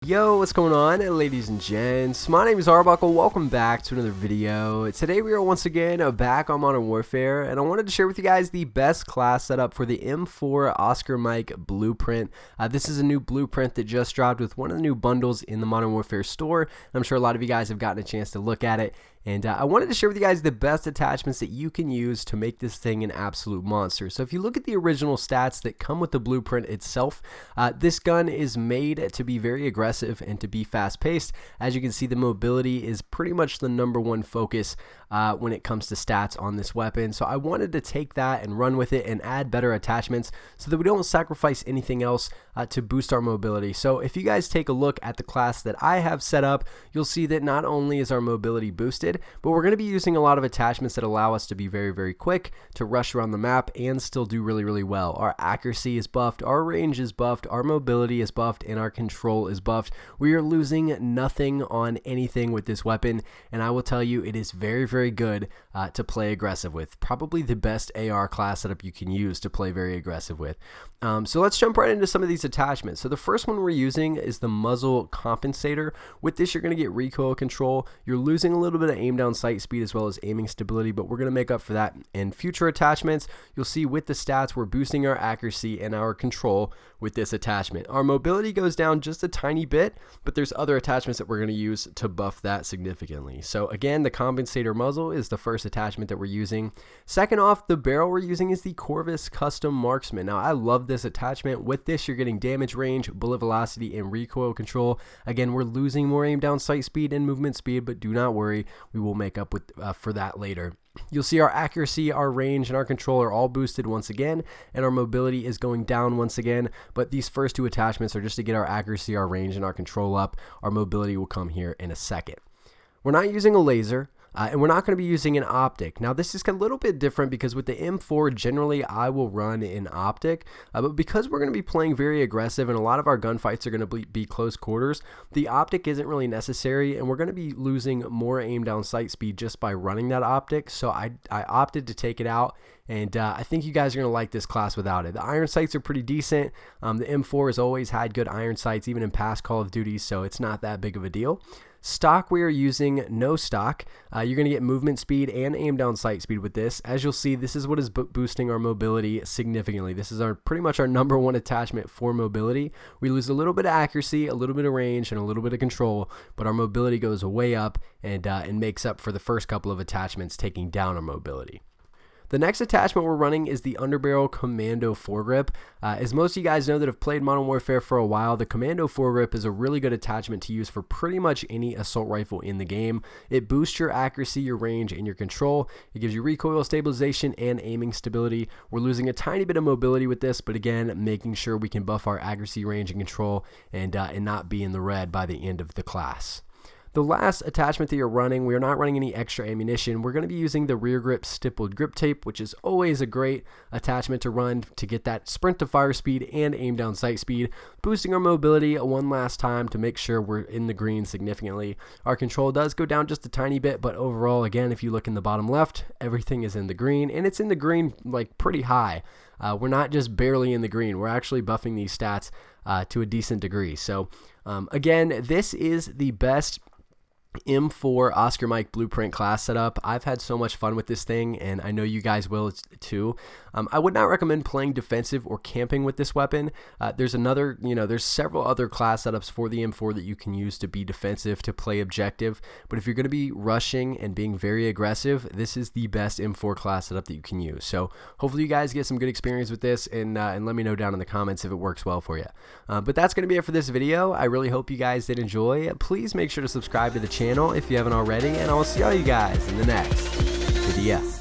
Yo, what's going on, ladies and gents? My name is Arbuckle. Welcome back to another video. Today we are once again back on Modern Warfare, and I wanted to share with you guys the best class setup for the M4 Oscar Mike blueprint. This is a new blueprint that just dropped with one of the new bundles in the Modern Warfare store. I'm sure a lot of you guys have gotten a chance to look at it. And I wanted to share with you guys the best attachments that you can use to make this thing an absolute monster. So if you look at the original stats that come with the blueprint itself, this gun is made to be very aggressive and to be fast-paced. As you can see, the mobility is pretty much the #1 focus when it comes to stats on this weapon. So I wanted to take that and run with it and add better attachments so that we don't sacrifice anything else to boost our mobility. So if you guys take a look at the class that I have set up, you'll see that not only is our mobility boosted, but we're going to be using a lot of attachments that allow us to be very quick, to rush around the map and still do really well. Our accuracy is buffed, our range is buffed, our mobility is buffed, and our control is buffed. We are losing nothing on anything with this weapon, and I will tell you it is very good to play aggressive with. Probably the best AR class setup you can use to play very aggressive with. So let's jump right into some of these attachments. So the first one we're using is the muzzle compensator. With this, you're going to get recoil control. You're losing a little bit of aim down sight speed as well as aiming stability, but we're going to make up for that in future attachments. You'll see with the stats, we're boosting our accuracy and our control with this attachment. Our mobility goes down just a tiny bit, but there's other attachments that we're going to use to buff that significantly. So again, the compensator muzzle is the first attachment that we're using. Second off, the barrel we're using is the Corvus Custom Marksman. Now, I love this attachment. With this, you're getting damage range, bullet velocity, and recoil control. Again, we're losing more aim down sight speed and movement speed, but do not worry, we will make up with for that later. You'll see our accuracy, our range, and our control are all boosted once again, and our mobility is going down once again, but these first two attachments are just to get our accuracy, our range, and our control up. Our mobility will come here in a second. We're not using a laser. And we're not going to be using an optic. Now, this is a little bit different because with the M4, generally I will run an optic, but because we're going to be playing very aggressive and a lot of our gunfights are going to be close quarters, the optic isn't really necessary, and we're going to be losing more aim down sight speed just by running that optic. So I opted to take it out, and I think you guys are going to like this class without it. The iron sights are pretty decent. The M4 has always had good iron sights, even in past Call of Duty, so it's not that big of a deal. Stock, we are using no stock. You're going to get movement speed and aim down sight speed with this. As you'll see, this is what is boosting our mobility significantly. This is pretty much our #1 attachment for mobility. We lose a little bit of accuracy, a little bit of range, and a little bit of control, but our mobility goes way up and makes up for the first couple of attachments taking down our mobility. The next attachment we're running is the Underbarrel Commando Foregrip. As most of you guys know that have played Modern Warfare for a while, the Commando Foregrip is a really good attachment to use for pretty much any assault rifle in the game. It boosts your accuracy, your range, and your control. It gives you recoil stabilization and aiming stability. We're losing a tiny bit of mobility with this, but again, making sure we can buff our accuracy, range, and control and not be in the red by the end of the class. The last attachment that you're running, we are not running any extra ammunition. We're going to be using the rear grip stippled grip tape, which is always a great attachment to run to get that sprint to fire speed and aim down sight speed, boosting our mobility one last time to make sure we're in the green significantly. Our control does go down just a tiny bit, but overall, again, if you look in the bottom left, everything is in the green, and it's in the green like pretty high. We're not just barely in the green. We're actually buffing these stats to a decent degree. So again, this is the best M4 Oscar Mike blueprint class setup. I've had so much fun with this thing, and I know you guys will too. I would not recommend playing defensive or camping with this weapon. There's several other class setups for the M4 that you can use to be defensive, to play objective. But if you're going to be rushing and being very aggressive, this is the best M4 class setup that you can use. So hopefully you guys get some good experience with this, and let me know down in the comments if it works well for you. But that's going to be it for this video. I really hope you guys did enjoy. Please make sure to subscribe to the channel if you haven't already, and I will see all you guys in the next video.